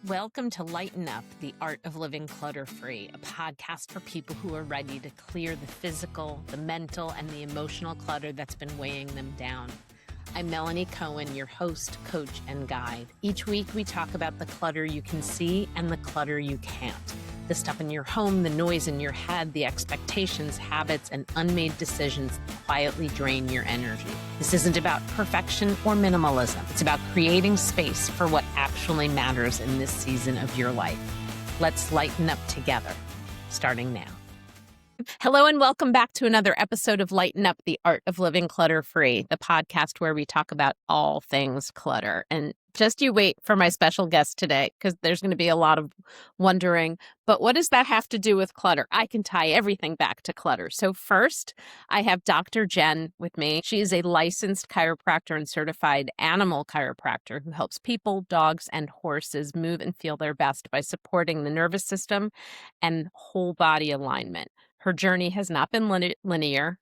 Welcome to Lighten Up, the Art of Living Clutter-Free, a podcast for people who are ready to clear the physical, the mental, and the emotional clutter that's been weighing them down. I'm Melanie Cohen, your host, coach, and guide. Each week, we talk about the clutter you can see and the clutter you can't. The stuff in your home, the noise in your head, the expectations, habits, and unmade decisions that quietly drain your energy. This isn't about perfection or minimalism. It's about creating space for what actually matters in this season of your life. Let's lighten up together, starting now. Hello and welcome back to another episode of Lighten Up, the Art of Living Clutter-Free, the podcast where we talk about all things clutter. And just you wait for my special guest today, because there's going to be a lot of wondering, but what does that have to do with clutter? I can tie everything back to clutter. So first, I have Dr. Jen with me. She is a licensed chiropractor and certified animal chiropractor who helps people, dogs, and horses move and feel their best by supporting the nervous system and whole body alignment. Her journey has not been linear,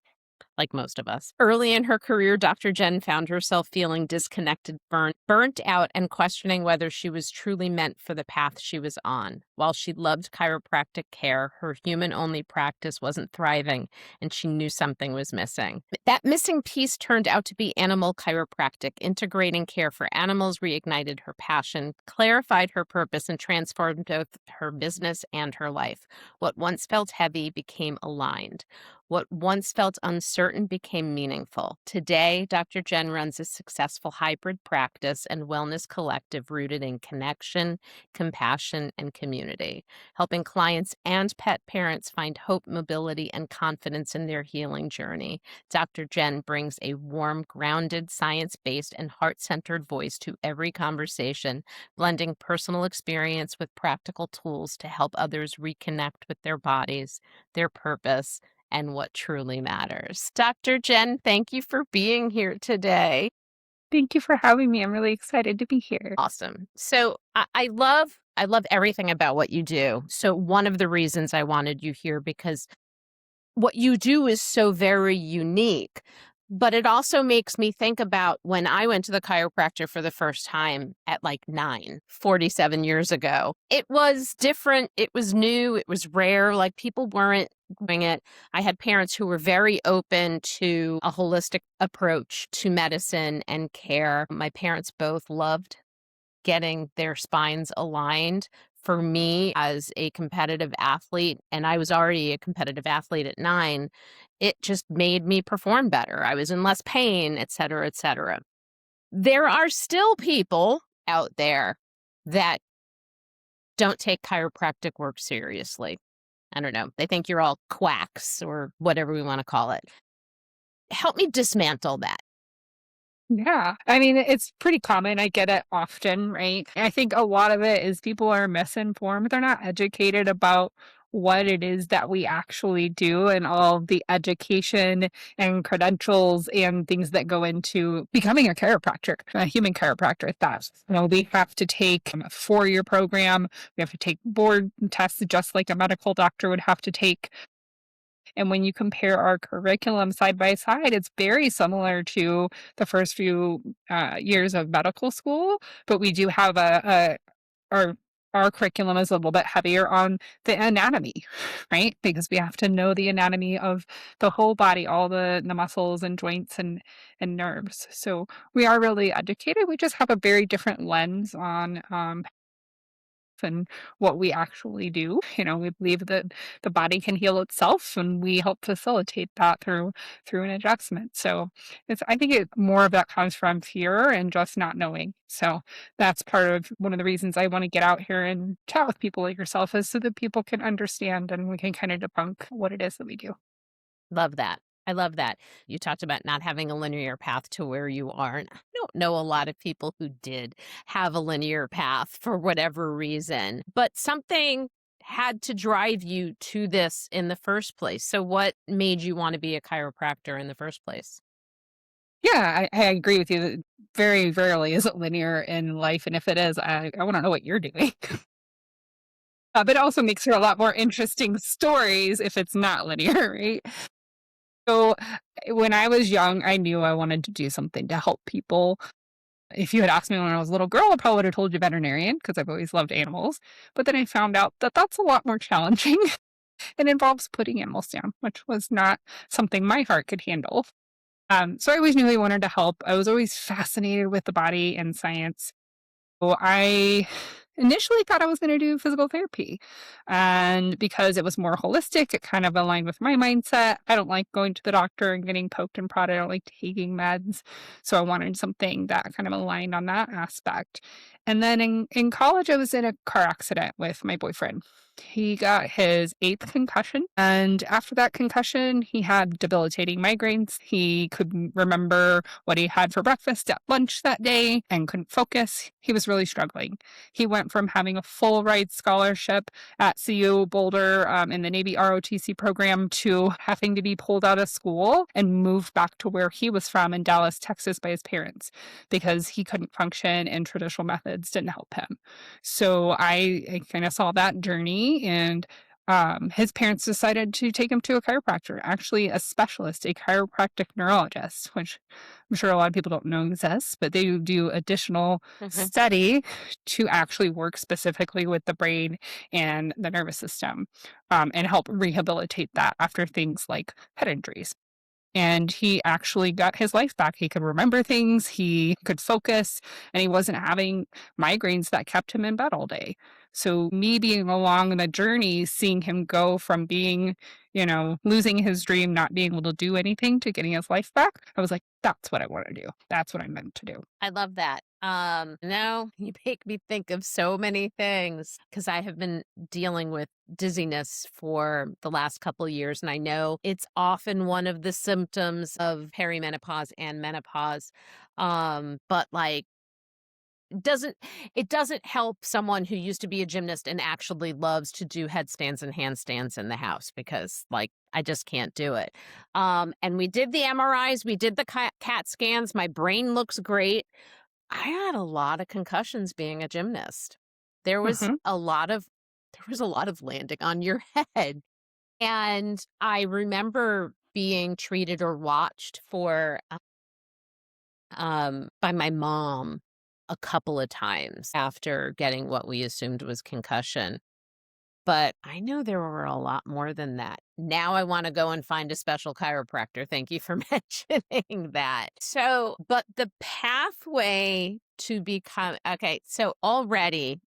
like most of us. Early in her career, Dr. Jen found herself feeling disconnected, burnt out, and questioning whether she was truly meant for the path she was on. While she loved chiropractic care, her human-only practice wasn't thriving, and she knew something was missing. That missing piece turned out to be animal chiropractic. Integrating care for animals reignited her passion, clarified her purpose, and transformed both her business and her life. What once felt heavy became aligned. What once felt uncertain became meaningful. Today, Dr. Jen runs a successful hybrid practice and wellness collective rooted in connection, compassion, and community, helping clients and pet parents find hope, mobility, and confidence in their healing journey. Dr. Jen brings a warm, grounded, science-based, and heart-centered voice to every conversation, blending personal experience with practical tools to help others reconnect with their bodies, their purpose, and what truly matters. Dr. Jen, thank you for being here today. Thank you for having me. I'm really excited to be here. Awesome. So I love everything about what you do. So one of the reasons I wanted you here, because what you do is so very unique, but it also makes me think about when I went to the chiropractor for the first time at like 47 years ago. It was different. It was new. It was rare. Like people weren't doing it. I had parents who were very open to a holistic approach to medicine and care. My parents both loved getting their spines aligned. For me, as a competitive athlete, and I was already a competitive athlete at 9, it just made me perform better. I was in less pain, et cetera, et cetera. There are still people out there that don't take chiropractic work seriously. I don't know. They think you're all quacks or whatever we want to call it. Help me dismantle that. Yeah. I mean, it's pretty common. I get it often, right? I think a lot of it is people are misinformed. They're not educated about what it is that we actually do and all the education and credentials and things that go into becoming a chiropractor, a human chiropractor at that. We have to take a 4-year program. We have to take board tests just like a medical doctor would have to take. And when you compare our curriculum side by side, it's very similar to the first few years of medical school, but we do have our our curriculum is a little bit heavier on the anatomy, right? Because we have to know the anatomy of the whole body, all the muscles and joints and nerves. So we are really educated. We just have a very different lens on and what we actually do. We believe that the body can heal itself, and we help facilitate that through an adjustment. So I think more of that comes from fear and just not knowing. So that's part of one of the reasons I want to get out here and chat with people like yourself, is so that people can understand and we can kind of debunk what it is that we do. Love that. I love that. You talked about not having a linear path to where you are. And I don't know a lot of people who did have a linear path for whatever reason, but something had to drive you to this in the first place. So what made you want to be a chiropractor in the first place? Yeah, I agree with you that very rarely is it linear in life. And if it is, I want to know what you're doing. But it also makes for a lot more interesting stories if it's not linear, right? So when I was young, I knew I wanted to do something to help people. If you had asked me when I was a little girl, I probably would have told you veterinarian because I've always loved animals. But then I found out that that's a lot more challenging. It involves putting animals down, which was not something my heart could handle. So I always knew I wanted to help. I was always fascinated with the body and science. So I initially thought I was going to do physical therapy. And because it was more holistic, it kind of aligned with my mindset. I don't like going to the doctor and getting poked and prodded. I don't like taking meds. So I wanted something that kind of aligned on that aspect. And then in college, I was in a car accident with my boyfriend. He got his eighth concussion. And after that concussion, he had debilitating migraines. He couldn't remember what he had for breakfast at lunch that day and couldn't focus. He was really struggling. He went from having a full ride scholarship at CU Boulder in the Navy ROTC program to having to be pulled out of school and moved back to where he was from in Dallas, Texas by his parents because he couldn't function and traditional methods didn't help him. So I kind of saw that journey and his parents decided to take him to a chiropractor, actually a specialist, a chiropractic neurologist, which I'm sure a lot of people don't know exists, but they do additional study to actually work specifically with the brain and the nervous system and help rehabilitate that after things like head injuries. And he actually got his life back. He could remember things, he could focus, and he wasn't having migraines that kept him in bed all day. So, me being along the journey, seeing him go from being, losing his dream, not being able to do anything to getting his life back, I was like, that's what I want to do. That's what I'm meant to do. I love that. No, you make me think of so many things because I have been dealing with dizziness for the last couple of years, and I know it's often one of the symptoms of perimenopause and menopause. But like doesn't it doesn't help someone who used to be a gymnast and actually loves to do headstands and handstands in the house because like I just can't do it. And we did the MRIs, we did the CAT scans. My brain looks great. I had a lot of concussions being a gymnast. There was Hmm. a lot of there was a lot of landing on your head. And I remember being treated or watched for by my mom a couple of times after getting what we assumed was concussion. But I know there were a lot more than that. Now I want to go and find a special chiropractor. Thank you for mentioning that. So, but the pathway to become okay, so already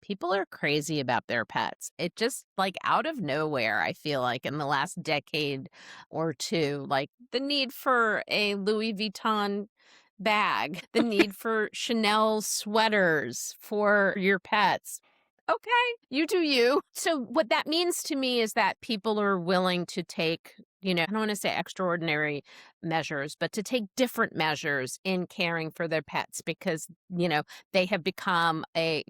people are crazy about their pets. It just like out of nowhere, I feel like in the last decade or two, like the need for a Louis Vuitton bag, the need for Chanel sweaters for your pets. Okay, you do you. So what that means to me is that people are willing to take, I don't want to say extraordinary measures, but to take different measures in caring for their pets because, they have become a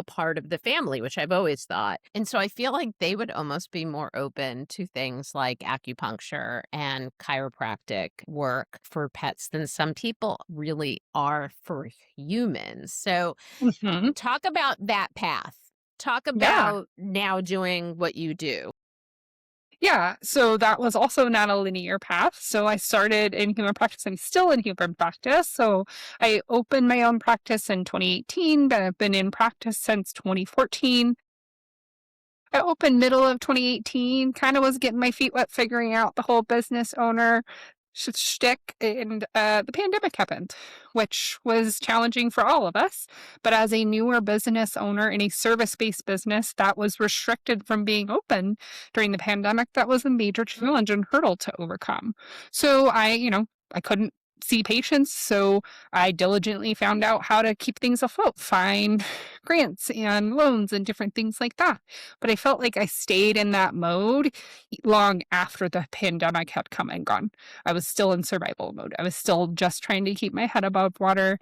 part of the family, which I've always thought. And so I feel like they would almost be more open to things like acupuncture and chiropractic work for pets than some people really are for humans. So Hmm. talk about that path. Talk Yeah. about now doing what you do. Yeah, so that was also not a linear path. So I started in human practice. I'm still in human practice. So I opened my own practice in 2018, but I've been in practice since 2014. I opened middle of 2018, kind of was getting my feet wet, figuring out the whole business owner shtick, and the pandemic happened, which was challenging for all of us. But as a newer business owner in a service-based business that was restricted from being open during the pandemic, that was a major challenge and hurdle to overcome. So I couldn't see patients, so I diligently found out how to keep things afloat, find grants and loans and different things like that. But I felt like I stayed in that mode long after the pandemic had come and gone. I was still in survival mode. I was still just trying to keep my head above water.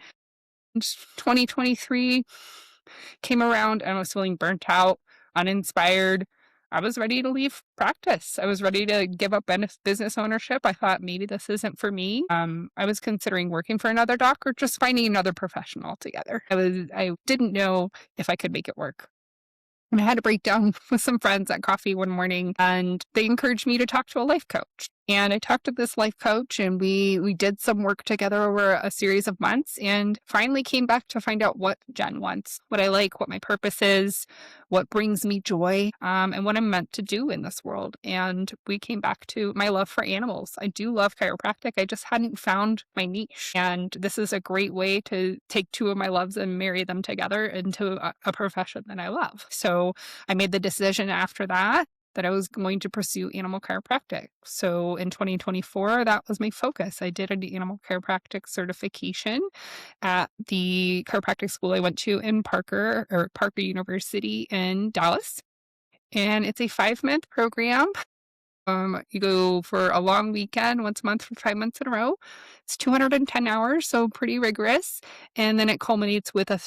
And 2023 came around and I was feeling burnt out, uninspired. I was ready to leave practice. I was ready to give up business ownership. I thought maybe this isn't for me. I was considering working for another doc or just finding another profession altogether. I didn't know if I could make it work. And I had a breakdown with some friends at coffee one morning, and they encouraged me to talk to a life coach. And I talked to this life coach and we did some work together over a series of months and finally came back to find out what Jen wants, what I like, what my purpose is, what brings me joy, and what I'm meant to do in this world. And we came back to my love for animals. I do love chiropractic. I just hadn't found my niche. And this is a great way to take two of my loves and marry them together into a profession that I love. So I made the decision after that I was going to pursue animal chiropractic. So in 2024, that was my focus. I did an animal chiropractic certification at the chiropractic school I went to in Parker University in Dallas. And it's a 5-month program. You go for a long weekend once a month for 5 months in a row. It's 210 hours, so pretty rigorous. And then it culminates with a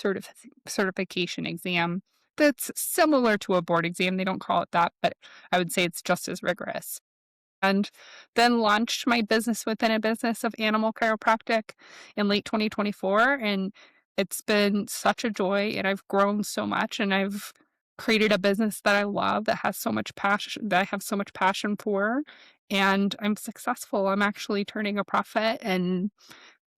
certification exam that's similar to a board exam. They don't call it that, but I would say it's just as rigorous. And then launched my business within a business of animal chiropractic in late 2024. And it's been such a joy, and I've grown so much, and I've created a business that I love that has so much passion, that I have so much passion for. And I'm successful. I'm actually turning a profit and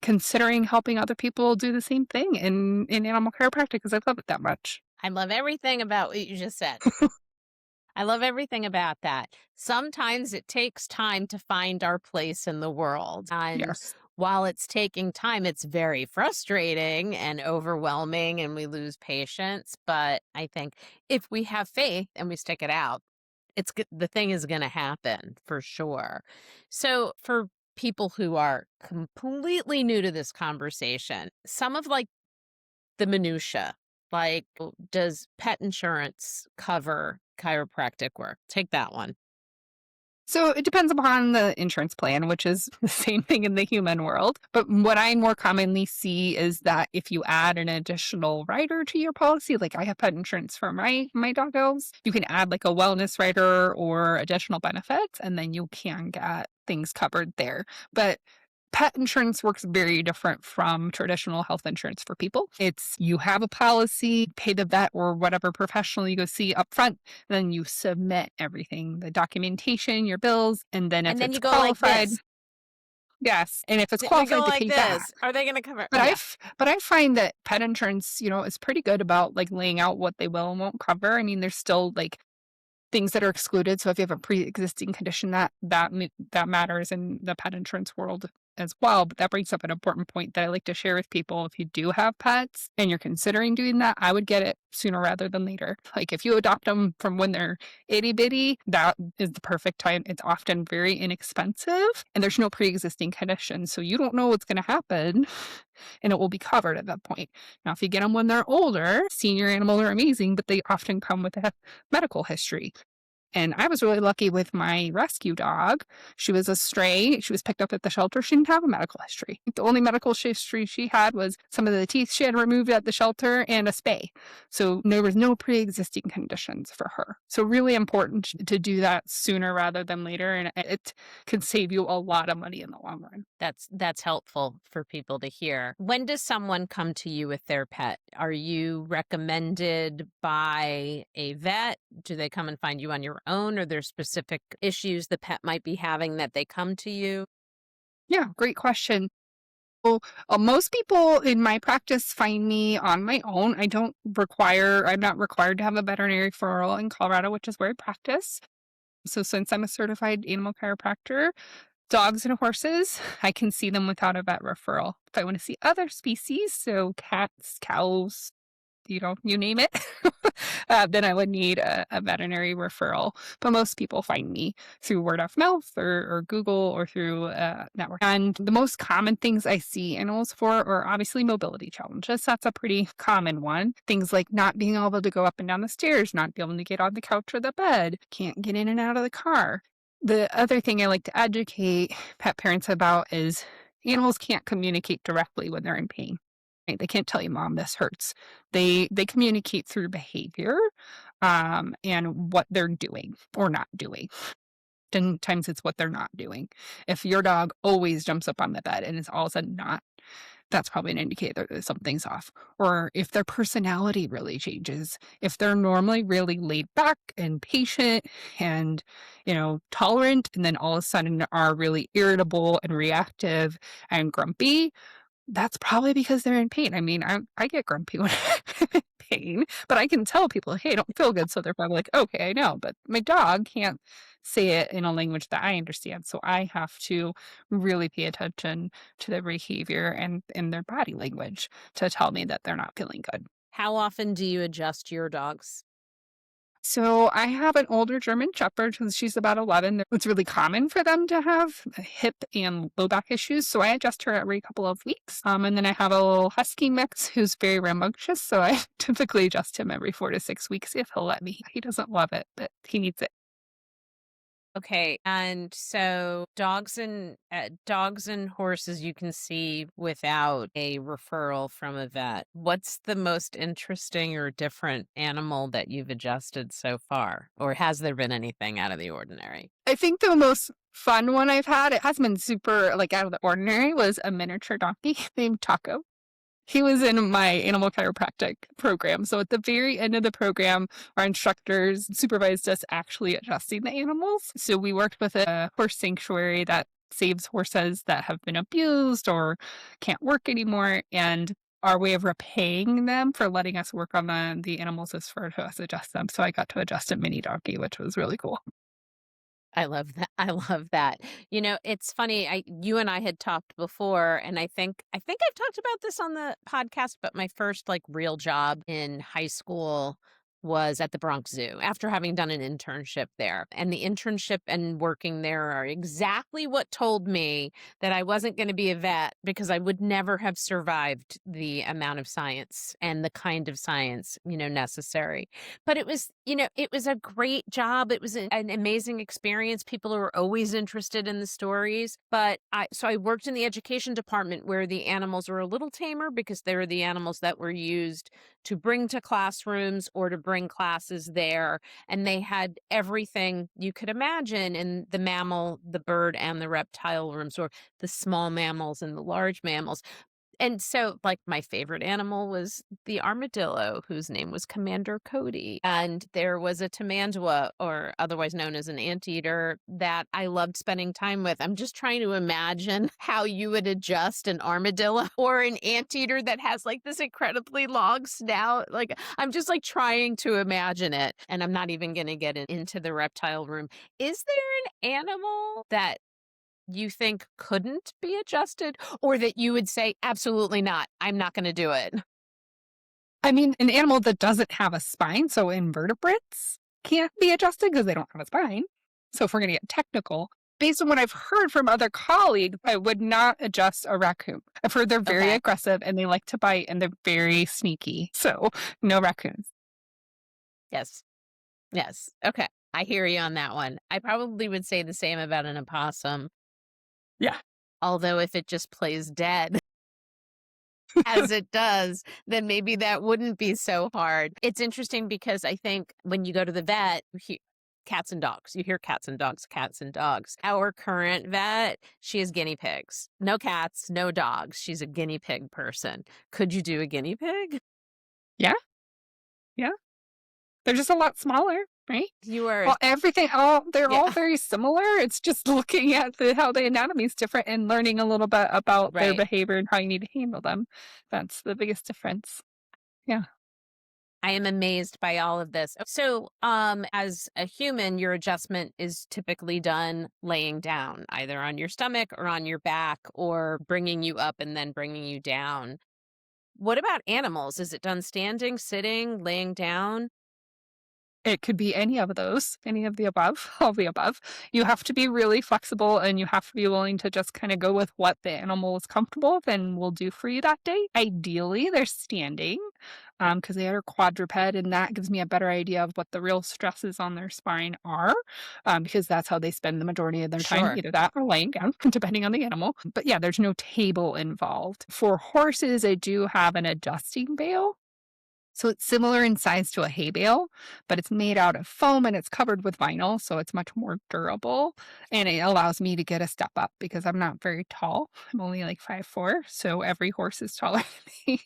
considering helping other people do the same thing in animal chiropractic because I love it that much. I love everything about what you just said. I love everything about that. Sometimes it takes time to find our place in the world. And Yes. while it's taking time, it's very frustrating and overwhelming, and we lose patience. But I think if we have faith and we stick it out, the thing is going to happen for sure. So for people who are completely new to this conversation, some of like the minutia, like does pet insurance cover chiropractic work? Take that one. So it depends upon the insurance plan, which is the same thing in the human world. But what I more commonly see is that if you add an additional rider to your policy, like I have pet insurance for my doggos, you can add like a wellness rider or additional benefits, and then you can get things covered there. But pet insurance works very different from traditional health insurance for people. It's you have a policy, pay the vet or whatever professional you go see up front, then you submit everything, the documentation, your bills, and then if And then it's you go like qualified, this. yes, and if it's We go qualified to like pay that. this. Are they going to cover? But Yeah. I find that pet insurance, is pretty good about like laying out what they will and won't cover. I mean, there's still like things that are excluded. So if you have a pre-existing condition, that matters in the pet insurance world as well. But that brings up an important point that I like to share with people. If you do have pets and you're considering doing that, I would get it sooner rather than later. Like if you adopt them from when they're itty bitty, that is the perfect time. It's often very inexpensive and there's no pre-existing condition. So you don't know what's going to happen and it will be covered at that point. Now, if you get them when they're older, senior animals are amazing, but they often come with a medical history. And I was really lucky with my rescue dog. She was a stray. She was picked up at the shelter. She didn't have a medical history. The only medical history she had was some of the teeth she had removed at the shelter and a spay. So there was no pre-existing conditions for her. So really important to do that sooner rather than later. And it can save you a lot of money in the long run. That's helpful for people to hear. When does someone come to you with their pet? Are you recommended by a vet? Do they come and find you on your own? Are there specific issues the pet might be having that they come to you? Yeah, great question. Well, most people in my practice find me on my own. I'm not required to have a veterinary referral in Colorado, which is where I practice. So since I'm a certified animal chiropractor, dogs and horses, I can see them without a vet referral. If I want to see other species, so cats, cows, you name it, then I would need a veterinary referral. But most people find me through word of mouth or Google or through network. And the most common things I see animals for are obviously mobility challenges. That's a pretty common one. Things like not being able to go up and down the stairs, not being able to get on the couch or the bed, can't get in and out of the car. The other thing I like to educate pet parents about is animals can't communicate directly when they're in pain. Right? They can't tell you, "Mom, this hurts." They communicate through behavior, and what they're doing or not doing. oftentimes it's what they're not doing. If your dog always jumps up on the bed and is all of a sudden not, that's probably an indicator that something's off. Or if their personality really changes, if they're normally really laid back and patient and, tolerant, and then all of a sudden are really irritable and reactive and grumpy, that's probably because they're in pain. I mean, I get grumpy when I'm in pain, but I can tell people, "Hey, I don't feel good." So they're probably like, "Okay, I know." But my dog can't say it in a language that I understand. So I have to really pay attention to their behavior and their body language to tell me that they're not feeling good. How often do you adjust your dogs? So I have an older German Shepherd since she's about 11. It's really common for them to have hip and low back issues. So I adjust her every couple of weeks. And then I have a little Husky mix who's very rambunctious. So I typically adjust him every 4 to 6 weeks if he'll let me. He doesn't love it, but he needs it. Okay, and so dogs and horses you can see without a referral from a vet. What's the most interesting or different animal that you've adjusted so far? Or has there been anything out of the ordinary? I think the most fun one I've had, it hasn't been super like out of the ordinary, was a miniature donkey named Taco. He was in my animal chiropractic program. So at the very end of the program, our instructors supervised us actually adjusting the animals. So we worked with a horse sanctuary that saves horses that have been abused or can't work anymore. And our way of repaying them for letting us work on the animals is for us to adjust them. So I got to adjust a mini donkey, which was really cool. I love that. I love that. It's funny. You and I had talked before, and I think I've talked about this on the podcast, but my first like real job in high school was at the Bronx Zoo after having done an internship there. And the internship and working there are exactly what told me that I wasn't going to be a vet because I would never have survived the amount of science and the kind of science, necessary. But it was a great job. It was an amazing experience. People were always interested in the stories. But I worked in the education department where the animals were a little tamer because they were the animals that were used to bring to classrooms or to bring classes there. And they had everything you could imagine in the mammal, the bird, and the reptile rooms, or the small mammals and the large mammals. And so, like, my favorite animal was the armadillo, whose name was Commander Cody. And there was a tamandua, or otherwise known as an anteater, that I loved spending time with. I'm just trying to imagine how you would adjust an armadillo or an anteater that has like this incredibly long snout. Like, I'm just like trying to imagine it. And I'm not even going to get into the reptile room. Is there an animal that you think couldn't be adjusted, or that you would say, absolutely not, I'm not going to do it? I mean, an animal that doesn't have a spine, so invertebrates can't be adjusted because they don't have a spine. So if we're going to get technical, based on what I've heard from other colleagues, I would not adjust a raccoon. I've heard they're very Okay. aggressive and they like to bite and they're very sneaky. So no raccoons. Yes. Yes. Okay. I hear you on that one. I probably would say the same about an opossum, Yeah. although if it just plays dead as it does, then maybe that wouldn't be so hard. It's interesting because I think when you go to the vet, cats and dogs. You hear cats and dogs, cats and dogs. Our current vet, she has guinea pigs. No cats, no dogs. She's a guinea pig person. Could you do a guinea pig? Yeah. Yeah. They're just a lot smaller, right? You are, Well, they're all yeah, very similar. It's just looking at how the anatomy is different and learning a little bit about their right. behavior and how you need to handle them. That's the biggest difference. Yeah. I am amazed by all of this. So, as a human, your adjustment is typically done laying down, either on your stomach or on your back, or bringing you up and then bringing you down. What about animals? Is it done standing, sitting, laying down? It could be any of those, any of the above, all the above. You have to be really flexible and you have to be willing to just kind of go with what the animal is comfortable with and will do for you that day. Ideally, they're standing because they are quadruped, and that gives me a better idea of what the real stresses on their spine are because that's how they spend the majority of their time, Sure. either that or laying down, depending on the animal. But yeah, there's no table involved. For horses, I do have an adjusting bale. So it's similar in size to a hay bale, but it's made out of foam and it's covered with vinyl, so it's much more durable. And it allows me to get a step up because I'm not very tall. I'm only like 5'4", so every horse is taller than me.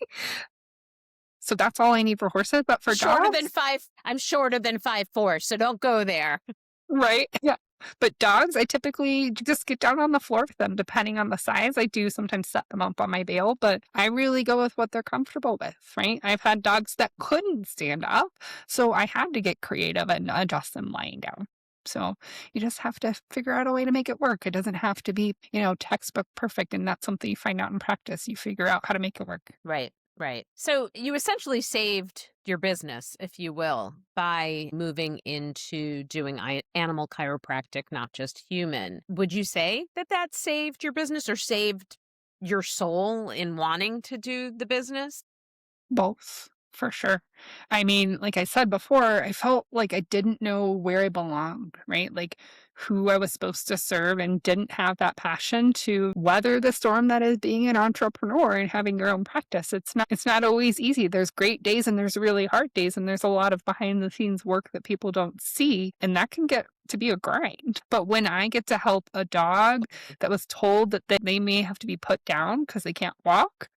So that's all I need for horses, but for Shorter than dogs, five. I'm shorter than 5'4", so don't go there. right? Yeah. But dogs, I typically just get down on the floor with them, depending on the size. I do sometimes set them up on my bale, but I really go with what they're comfortable with, right? I've had dogs that couldn't stand up, so I had to get creative and adjust them lying down. So you just have to figure out a way to make it work. It doesn't have to be, textbook perfect, and that's something you find out in practice. You figure out how to make it work. Right, right. So you essentially saved your business, if you will, by moving into doing animal chiropractic, not just human. Would you say that that saved your business or saved your soul in wanting to do the business? Both, for sure. I mean, like I said before, I felt like I didn't know where I belonged, right? Like who I was supposed to serve and didn't have that passion to weather the storm that is being an entrepreneur and having your own practice. It's not always easy. There's great days and there's really hard days and there's a lot of behind the scenes work that people don't see and that can get to be a grind. But when I get to help a dog that was told that they may have to be put down because they can't walk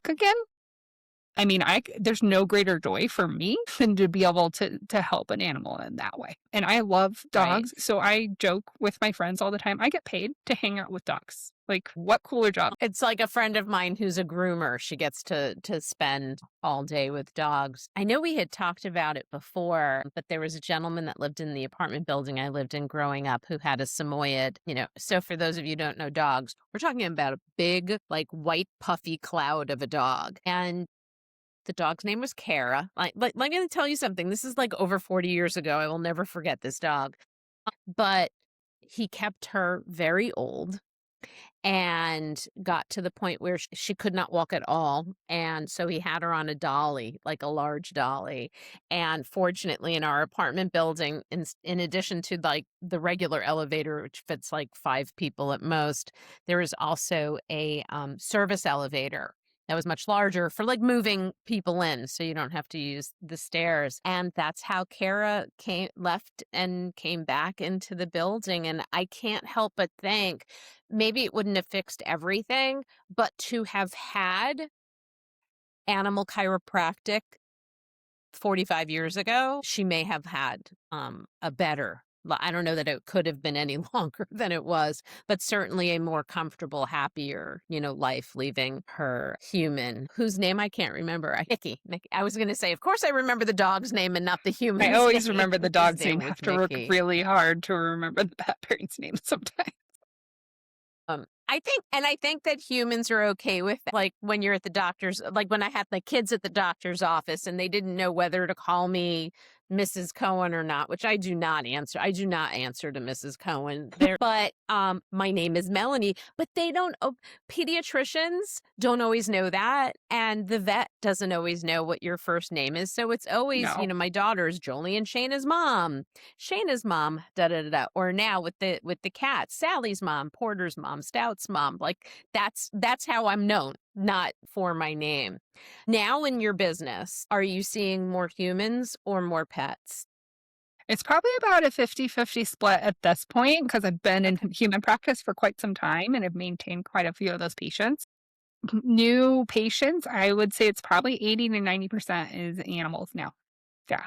again, I mean, there's no greater joy for me than to be able to help an animal in that way. And I love Right. dogs, so I joke with my friends all the time. I get paid to hang out with dogs. Like, what cooler job? It's like a friend of mine who's a groomer. She gets to spend all day with dogs. I know we had talked about it before, but there was a gentleman that lived in the apartment building I lived in growing up who had a Samoyed, So for those of you who don't know dogs, we're talking about a big, like white puffy cloud of a dog. And the dog's name was Kara. Let me tell you something. This is like over 40 years ago. I will never forget this dog. But he kept her very old and got to the point where she could not walk at all. And so he had her on a dolly, like a large dolly. And fortunately, in our apartment building, in addition to like the regular elevator, which fits like 5 people at most, there is also a service elevator that was much larger for like moving people in so you don't have to use the stairs. And that's how Kara left and came back into the building. And I can't help but think maybe it wouldn't have fixed everything, but to have had animal chiropractic 45 years ago, she may have had a better. I don't know that it could have been any longer than it was, but certainly a more comfortable, happier, life leaving her human, whose name I can't remember. Mickey. I was going to say, of course I remember the dog's name and not the I human's always name. remember the His dog's name. name I was have to work Mickey. really hard to remember the pet parent's name sometimes. I think that humans are okay with that. Like when you're at the doctor's, like when I had my kids at the doctor's office and they didn't know whether to call me Mrs. Cohen or not, which I do not answer. I do not answer to Mrs. Cohen there, but my name is Melanie, but they don't, pediatricians don't always know that. And the vet doesn't always know what your first name is. So it's always, No. my daughter's Jolie and Shayna's mom. Shayna's mom, da da da da. Or now with the cats, Sally's mom, Porter's mom, Stout's mom. Like that's how I'm known, not for my name. Now in your business, are you seeing more humans or more pets? It's probably about a 50-50 split at this point because I've been in human practice for quite some time and have maintained quite a few of those patients. New patients, I would say it's probably 80 to 90% is animals now. Yeah,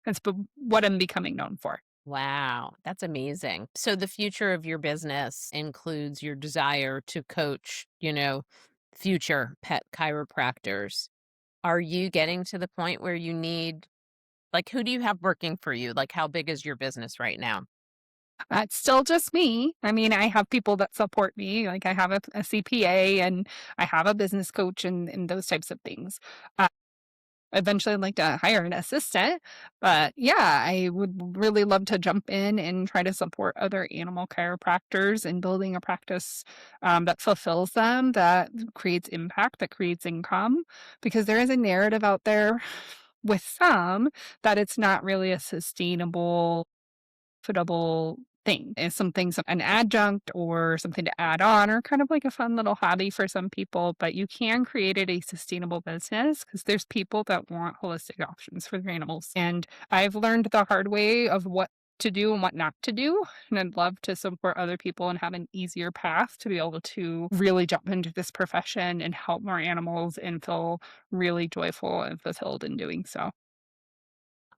that's what I'm becoming known for. Wow, that's amazing. So the future of your business includes your desire to coach, future pet chiropractors. Are you getting to the point where you need, like, who do you have working for you? Like, how big is your business right now? It's still just me. I mean, I have people that support me. Like I have a CPA and I have a business coach and those types of things. Eventually, I'd like to hire an assistant, but yeah, I would really love to jump in and try to support other animal chiropractors in building a practice that fulfills them, that creates impact, that creates income, because there is a narrative out there with some that it's not really a sustainable, profitable thing. It's something, an adjunct or something to add on, or kind of like a fun little hobby for some people. But you can create it a sustainable business because there's people that want holistic options for their animals. And I've learned the hard way of what to do and what not to do. And I'd love to support other people and have an easier path to be able to really jump into this profession and help more animals and feel really joyful and fulfilled in doing so.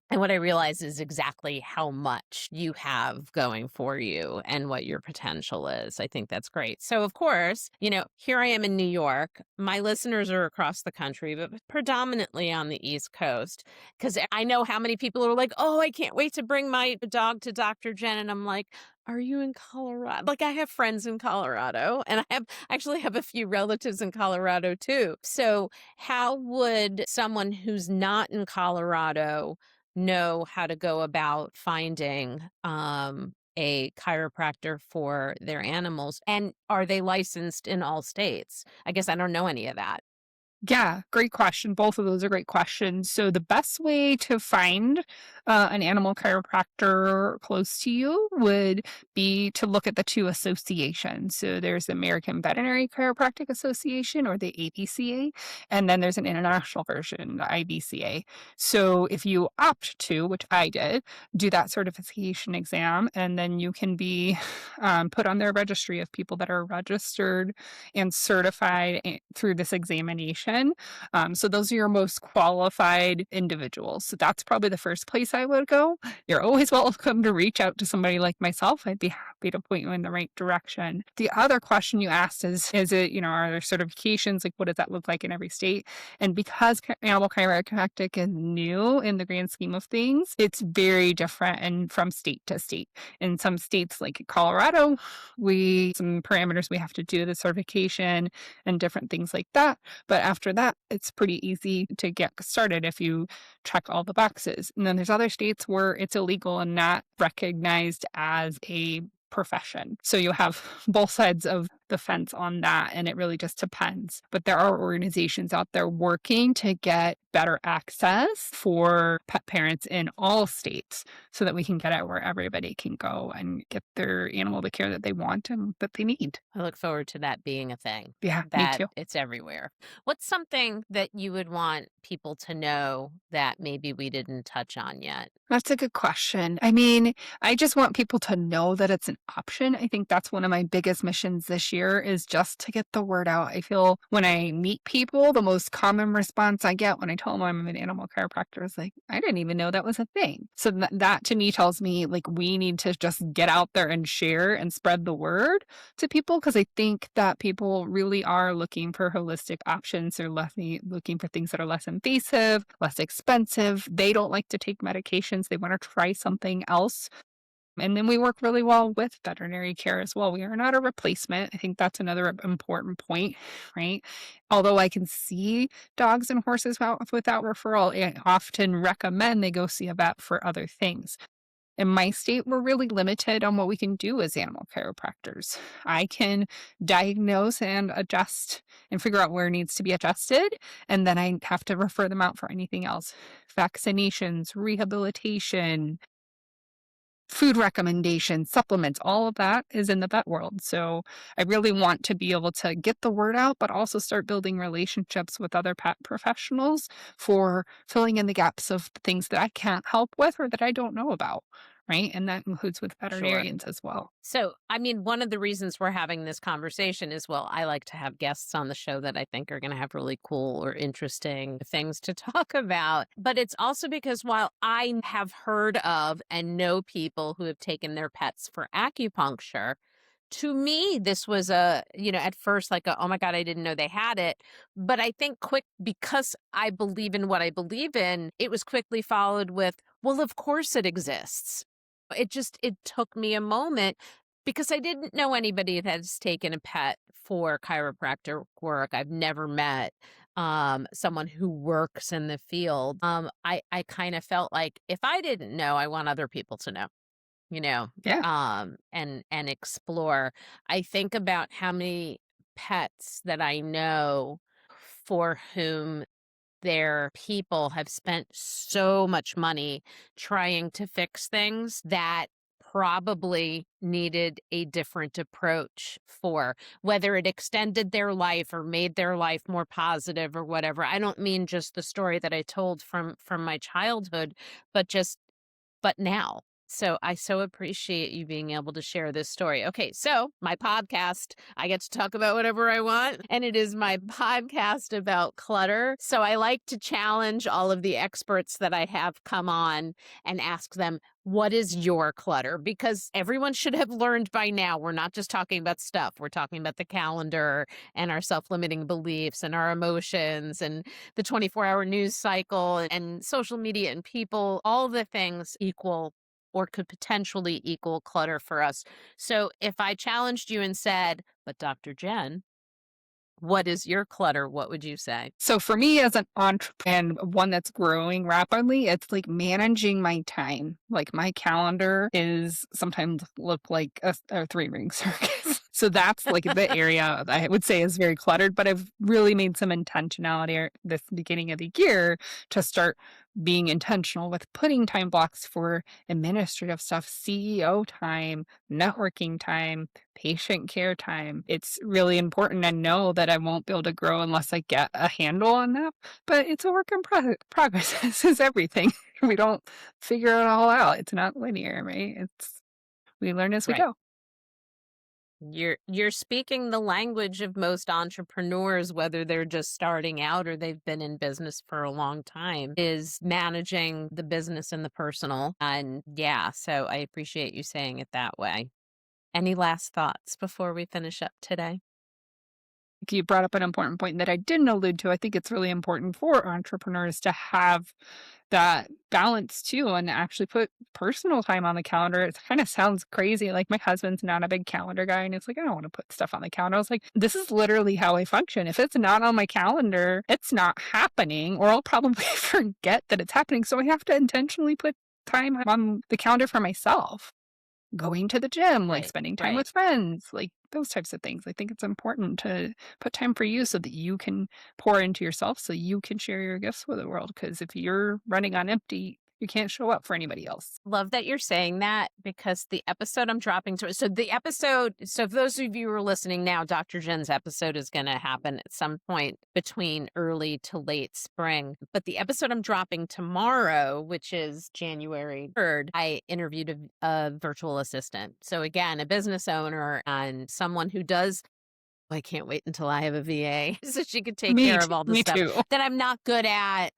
And what I realize is exactly how much you have going for you and what your potential is. I think that's great. So, of course, here I am in New York. My listeners are across the country, but predominantly on the East Coast. Because I know how many people are like, oh, I can't wait to bring my dog to Dr. Jen. And I'm like, are you in Colorado? Like, I have friends in Colorado, and I actually have a few relatives in Colorado too. So, how would someone who's not in Colorado know how to go about finding a chiropractor for their animals? And are they licensed in all states? I guess I don't know any of that. Yeah, great question. Both of those are great questions. So, the best way to find an animal chiropractor close to you would be to look at the two associations. So, there's the American Veterinary Chiropractic Association, or the AVCA, and then there's an international version, the IVCA. So, if you opt to, which I did, do that certification exam, and then you can be put on their registry of people that are registered and certified through this examination. So those are your most qualified individuals. So that's probably the first place I would go. You're always welcome to reach out to somebody like myself. I'd be happy to point you in the right direction. The other question you asked is it, are there certifications? Like, what does that look like in every state? And because animal chiropractic is new in the grand scheme of things, it's very different and from state to state. In some states, like Colorado, some parameters we have to do, the certification and different things like that. But after that, it's pretty easy to get started if you check all the boxes. And then there's other states where it's illegal and not recognized as a profession. So you have both sides of the fence on that, and it really just depends. But there are organizations out there working to get better access for pet parents in all states so that we can get it where everybody can go and get their animal the care that they want and that they need. I look forward to that being a thing, Yeah, me that too. it's everywhere. What's something that you would want people to know that maybe we didn't touch on yet? That's a good question. I mean, I just want people to know that it's an option. I think that's one of my biggest missions this year is just to get the word out. I feel when I meet people, the most common response I get when I tell them I'm an animal chiropractor is like, I didn't even know that was a thing. So that to me tells me like we need to just get out there and share and spread the word to people because I think that people really are looking for holistic options. They're looking for things that are less invasive, less expensive. They don't like to take medications. They want to try something else. And then we work really well with veterinary care as well. We are not a replacement. I think that's another important point, right? Although I can see dogs and horses without referral, I often recommend they go see a vet for other things. In my state, we're really limited on what we can do as animal chiropractors. I can diagnose and adjust and figure out where it needs to be adjusted, and then I have to refer them out for anything else. Vaccinations, rehabilitation, food recommendations, supplements, all of that is in the vet world. So I really want to be able to get the word out, but also start building relationships with other pet professionals for filling in the gaps of things that I can't help with or that I don't know about. Right. And that includes with Sure. veterinarians as well. So, I mean, one of the reasons we're having this conversation is, well, I like to have guests on the show that I think are going to have really cool or interesting things to talk about. But it's also because while I have heard of and know people who have taken their pets for acupuncture, to me, this was at first like, oh my God, I didn't know they had it. But I think because I believe in what I believe in, it was quickly followed with, well, of course it exists. It took me a moment because I didn't know anybody that has taken a pet for chiropractor work. I've never met someone who works in the field. I kind of felt like if I didn't know, I want other people to know, you know, Yeah. and explore. I think about how many pets that I know for whom their people have spent so much money trying to fix things that probably needed a different approach for, whether it extended their life or made their life more positive or whatever. I don't mean just the story that I told from my childhood, but just but now. So I so appreciate you being able to share this story. Okay, so my podcast, I get to talk about whatever I want, and it is my podcast about clutter. So I like to challenge all of the experts that I have come on and ask them, what is your clutter? Because everyone should have learned by now, we're not just talking about stuff. We're talking about the calendar and our self-limiting beliefs and our emotions and the 24-hour news cycle and social media and people, all the things equal or could potentially equal clutter for us. So if I challenged you and said, but Dr. Jen, what is your clutter? What would you say? So for me as an entrepreneur and one that's growing rapidly, it's like managing my time. Like my calendar is sometimes look like a three-ring circus. So that's like the area I would say is very cluttered, but I've really made some intentionality this beginning of the year to start being intentional with putting time blocks for administrative stuff, CEO time, networking time, patient care time. It's really important to know that I won't be able to grow unless I get a handle on that. But it's a work in progress. This is everything. We don't figure it all out. It's not linear, right? We learn as we Right. go. You're speaking the language of most entrepreneurs, whether they're just starting out or they've been in business for a long time, is managing the business and the personal. And yeah, so I appreciate you saying it that way. Any last thoughts before we finish up today? You brought up an important point that I didn't allude to. I think it's really important for entrepreneurs to have that balance too and actually put personal time on the calendar. It kind of sounds crazy. Like my husband's not a big calendar guy and it's like, I don't want to put stuff on the calendar. I was like, this is literally how I function. If it's not on my calendar, it's not happening, or I'll probably forget that it's happening. So I have to intentionally put time on the calendar for myself. Going to the gym, like Right, spending time right. with friends, like those types of things. I think it's important to put time for you so that you can pour into yourself, so you can share your gifts with the world. Because if you're running on empty, you can't show up for anybody else. Love that you're saying that because the episode I'm dropping to so the episode so for those of you who are listening now, Dr. Jen's episode is going to happen at some point between early to late spring. But the episode I'm dropping tomorrow, which is January 3rd, I interviewed a virtual assistant. So again, a business owner and someone who does I can't wait until I have a VA so she could take care of all the Me stuff too. that I'm not good at.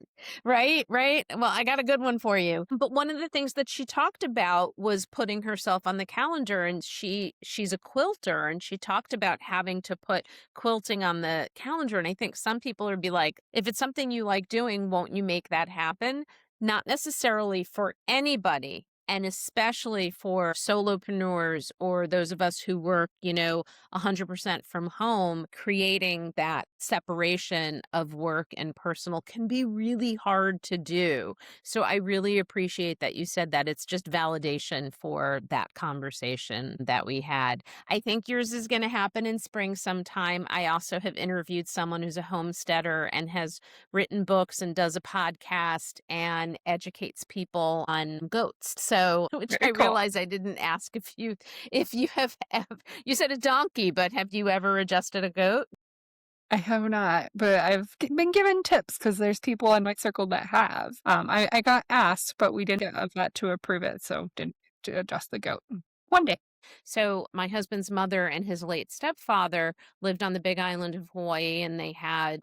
Right? Right? Well, I got a good one for you. But one of the things that she talked about was putting herself on the calendar, and she's a quilter, and she talked about having to put quilting on the calendar. And I think some people would be like, if it's something you like doing, won't you make that happen? Not necessarily for anybody. And especially for solopreneurs or those of us who work, 100% from home, creating that separation of work and personal can be really hard to do. So I really appreciate that you said that. It's just validation for that conversation that we had. I think yours is going to happen in spring sometime. I also have interviewed someone who's a homesteader and has written books and does a podcast and educates people on goats. So, which I Very cool. realize I didn't ask if you have you said a donkey, but have you ever adjusted a goat? I have not, but I've been given tips because there's people in my circle that have. I got asked, but we didn't get a vet to approve it, so didn't to adjust the goat. One day. So my husband's mother and his late stepfather lived on the Big Island of Hawaii, and they had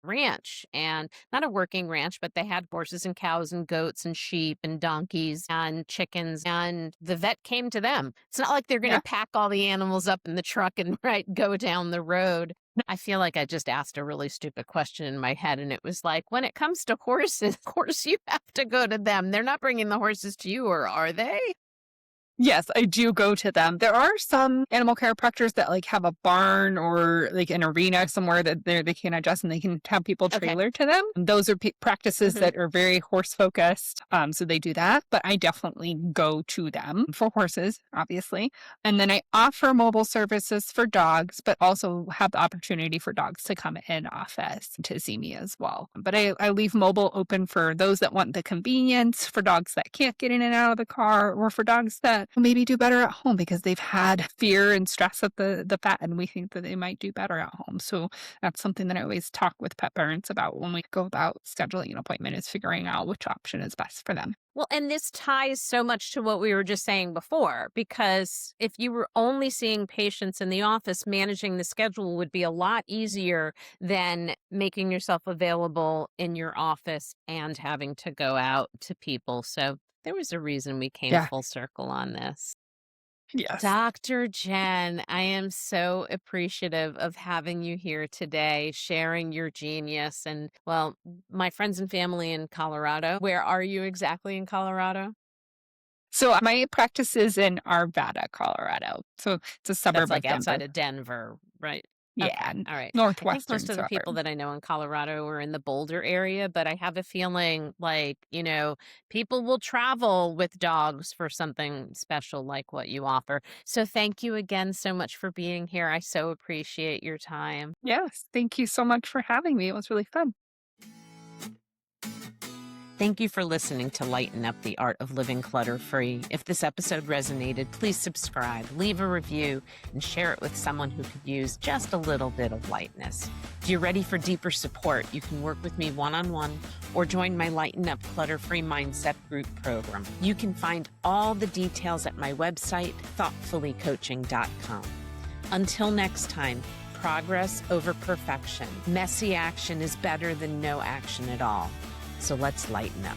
ranch, and not a working ranch, but they had horses and cows and goats and sheep and donkeys and chickens, and the vet came to them. It's not like they're going to Yeah. pack all the animals up in the truck and go down the road. I feel like I just asked a really stupid question in my head, and it was like, when it comes to horses, of course you have to go to them. They're not bringing the horses to you, or are they? Yes, I do go to them. There are some animal chiropractors that like have a barn or like an arena somewhere that they can adjust and they can have people Okay. trailer to them. Those are practices Mhm. that are very horse focused. So they do that, but I definitely go to them for horses, obviously. And then I offer mobile services for dogs, but also have the opportunity for dogs to come in office to see me as well. But I leave mobile open for those that want the convenience, for dogs that can't get in and out of the car, or for dogs that maybe do better at home because they've had fear and stress at the vet, and we think that they might do better at home. So that's something that I always talk with pet parents about when we go about scheduling an appointment, is figuring out which option is best for them. Well, and this ties so much to what we were just saying before, because if you were only seeing patients in the office, managing the schedule would be a lot easier than making yourself available in your office and having to go out to people. So there was a reason we came Yeah. full circle on this. Yes. Dr. Jen, I am so appreciative of having you here today, sharing your genius. And well, my friends and family in Colorado. Where are you exactly in Colorado? So my practice is in Arvada, Colorado. So it's a That's suburb like of outside Denver. of Denver, right? Yeah, Okay, all right. I think most northwestern of the people suburb. that I know in Colorado are in the Boulder area, but I have a feeling like, people will travel with dogs for something special like what you offer. So thank you again so much for being here. I so appreciate your time. Yes, thank you so much for having me. It was really fun. Thank you for listening to Lighten Up the Art of Living Clutter Free. If this episode resonated, please subscribe, leave a review, and share it with someone who could use just a little bit of lightness. If you're ready for deeper support, you can work with me one-on-one or join my Lighten Up Clutter Free Mindset Group program. You can find all the details at my website, thoughtfullycoaching.com. Until next time, progress over perfection. Messy action is better than no action at all. So let's lighten up.